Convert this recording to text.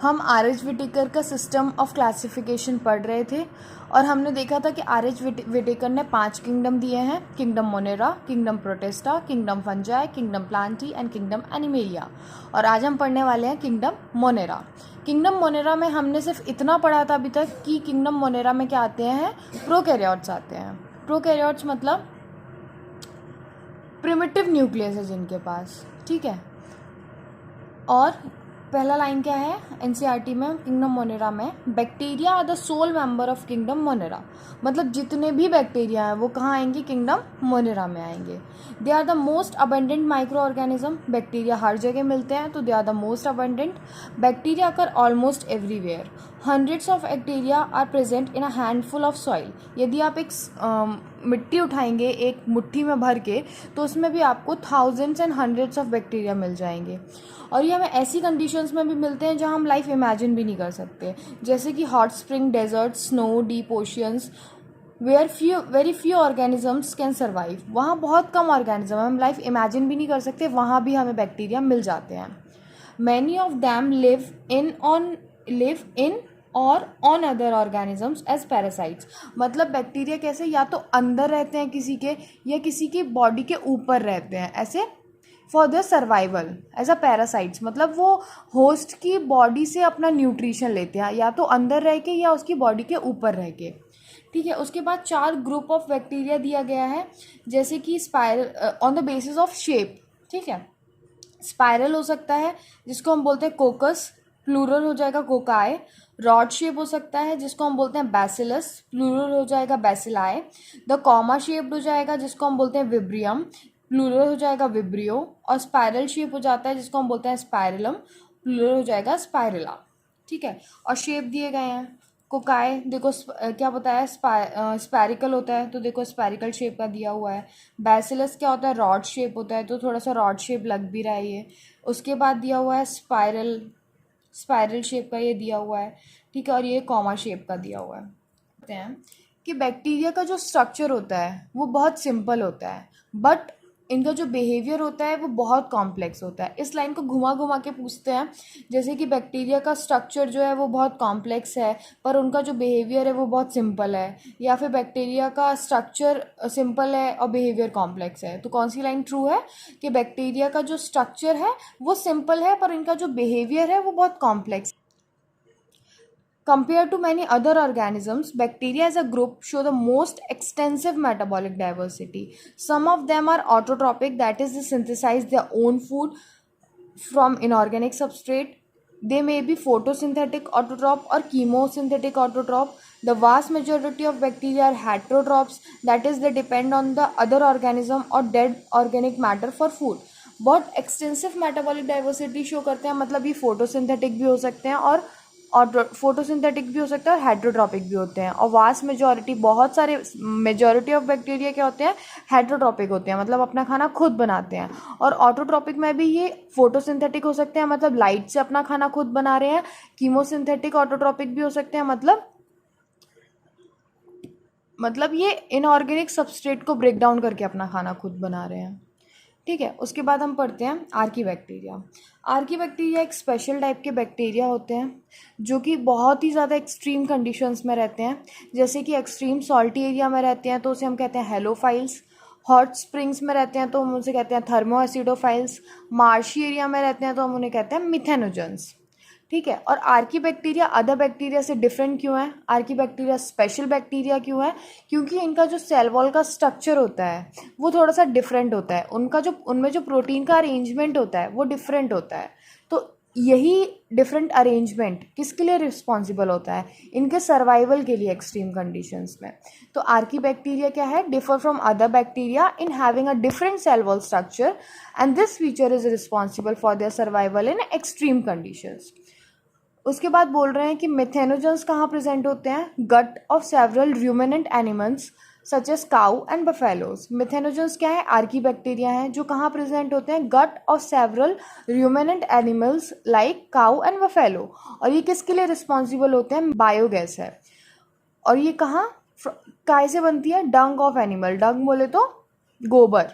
हम RH. Whittaker का system of classification पढ़ रहे थे और हमने देखा था कि आर.एच. व्हिटेकर ने 5 किंगडम दिए हैं, kingdom Monera, kingdom protista, kingdom fungi, kingdom Plantae and kingdom animalia. और आज हम पढ़ने वाले हैं किंगडम मोनेरा। किंगडम मोनेरा में हमने सिर्फ इतना पढ़ा था अभी तक कि किंगडम मोनेरा में क्या आते हैं, प्रोकैरियोट्स आते हैं। प्रोकैरियोट्स मतलब प्रिमिटिव न्यूक्लियस है जिनके पास, ठीक है। और पहला लाइन क्या है एनसीईआरटी में किंगडम मोनेरा में, bacteria are the sole member of kingdom Monera. मतलब जितने भी बैक्टीरिया हैं वो कहाँ आएंगे, किंगडम मोनेरा में आएंगे। They are the most abundant micro organism. Bacteria हर जगह मिलते हैं तो they are the most abundant. Bacteria occur almost everywhere. Hundreds of bacteria are present in a handful of soil. यदि आप एक मिट्टी उठाएंगे एक मुट्ठी में भर के तो उसमें भी आपको thousands and hundreds of bacteria मिल जाएंगे। और ये हमें ऐसी कंडीशंस में भी मिलते हैं जहां हम लाइफ इमेजिन भी नहीं कर सकते, जैसे कि hot spring, desert, snow, deep oceans where very few organisms can survive. वहाँ बहुत कम ऑर्गेनिज्म हम लाइफ इमेजिन भी नहीं कर सकते, वहाँ भी हमें बैक्टीरिया मिल जाते हैं। Many of them live in और on other organisms as parasites. मतलब बैक्टीरिया कैसे, या तो अंदर रहते हैं किसी के या किसी की बॉडी के ऊपर रहते हैं, ऐसे for the survival as a parasites. मतलब वो होस्ट की बॉडी से अपना न्यूट्रिशन लेते हैं, या तो अंदर रह के या उसकी बॉडी के ऊपर रह के, ठीक है। उसके बाद 4 ग्रुप ऑफ बैक्टीरिया दिया गया है, जैसे कि spiral on the basis of shape, ठीक है। स्पाइरल हो सकता है जिसको हम बोलते हैं कोकस, प्लूरल हो जाएगा कोकाई। रॉड शेप हो सकता है जिसको हम बोलते हैं बैसिलस, प्लूरल हो जाएगा बैसिलाई। द कॉमा शेप्ड हो जाएगा जिसको हम बोलते हैं विब्रियम, प्लूरल हो जाएगा विब्रियो। और स्पाइरल शेप हो जाता है जिसको हम बोलते हैं स्पाइरलम, प्लूरल हो जाएगा स्पाइरला, ठीक है। और शेप दिए गए हैं। कोकाई देखो क्या बताया, स्पैरिकल होता है तो देखो स्पैरिकल शेप का दिया हुआ है। बैसिलस क्या होता है, रॉड शेप होता है तो थोड़ा सा रॉड शेप लग भी रहा है ये। उसके बाद दिया हुआ है स्पाइरल शेप का ये दिया हुआ है, ठीक है। और ये कॉमा शेप का दिया हुआ है। कहते हैं कि बैक्टीरिया का जो स्ट्रक्चर होता है वो बहुत सिंपल होता है, बट इनका जो बिहेवियर होता है वो बहुत कॉम्प्लेक्स होता है। इस लाइन को घुमा घुमा के पूछते हैं, जैसे कि बैक्टीरिया का स्ट्रक्चर जो है वो बहुत कॉम्प्लेक्स है पर उनका जो बिहेवियर है वो बहुत सिंपल है, या फिर बैक्टीरिया का स्ट्रक्चर सिंपल है और बिहेवियर कॉम्प्लेक्स है। तो कौन सी लाइन ट्रू है कि बैक्टीरिया का जो स्ट्रक्चर है वो सिंपल है पर इनका जो बिहेवियर है वो बहुत complex. Compared to many other organisms, bacteria as a group show the most extensive metabolic diversity. Some of them are autotrophic, that is, they synthesize their own food from inorganic substrate. They may be photosynthetic autotroph or chemosynthetic autotroph. The vast majority of bacteria are heterotrophs, that is, they depend on the other organism or dead organic matter for food. बहुत extensive metabolic diversity show करते हैं, मतलब ये photosynthetic भी हो सकते हैं और फोटोसिंथेटिक भी हो सकता है और हेट्रोट्रॉपिक भी होते हैं। और वास्ट मेजॉरिटी, बहुत सारे मेजॉरिटी ऑफ बैक्टीरिया क्या होते हैं, हेट्रोट्रॉपिक होते हैं, मतलब अपना खाना खुद बनाते हैं। और ऑटोट्रॉपिक में भी ये फोटोसिंथेटिक हो सकते हैं, मतलब लाइट से अपना खाना खुद बना रहे हैं। कीमोसिंथेटिक ऑटोट्रॉपिक भी हो सकते हैं, मतलब ये इनऑर्गेनिक सबस्ट्रेट को ब्रेक डाउन करके अपना खाना खुद बना रहे हैं, ठीक है। उसके बाद हम पढ़ते हैं आर्कीबैक्टीरिया। आर्कीबैक्टीरिया एक स्पेशल टाइप के बैक्टीरिया होते हैं जो कि बहुत ही ज़्यादा एक्सट्रीम कंडीशंस में रहते हैं, जैसे कि एक्सट्रीम सॉल्टी एरिया में रहते हैं तो उसे हम कहते हैं हेलोफाइल्स। हॉट स्प्रिंग्स में रहते हैं तो हम उसे कहते हैं थर्मो एसिडोफाइल्स। मार्शी एरिया में रहते हैं तो हम उन्हें कहते हैं मिथेनोजेंस, ठीक है। और आर्कीबैक्टीरिया अदर बैक्टीरिया से डिफरेंट क्यों है, आर्कीबैक्टीरिया स्पेशल बैक्टीरिया क्यों है, क्योंकि इनका जो सेल वॉल का स्ट्रक्चर होता है वो थोड़ा सा डिफरेंट होता है। उनमें जो प्रोटीन का अरेंजमेंट होता है वो डिफरेंट होता है। तो यही डिफरेंट अरेंजमेंट किसके लिए रिस्पॉन्सिबल होता है, इनके सर्वाइवल के लिए एक्सट्रीम कंडीशंस में। तो आर्कीबैक्टीरिया क्या है, differ from other bacteria in having a different cell wall structure and this feature is responsible for their survival in extreme conditions. उसके बाद बोल रहे हैं कि मिथेनोजेंस कहाँ प्रेजेंट होते हैं, gut of several ruminant animals such as cow and buffaloes. Methanogens क्या है, आर्कीबैक्टीरिया हैं जो कहाँ प्रेजेंट होते हैं, gut of several ruminant animals like cow and buffalo. और ये किसके लिए रिस्पॉन्सिबल होते हैं, बायोगैस है। और ये कहाँ काय से बनती है, डंग ऑफ एनिमल, डंग बोले तो गोबर,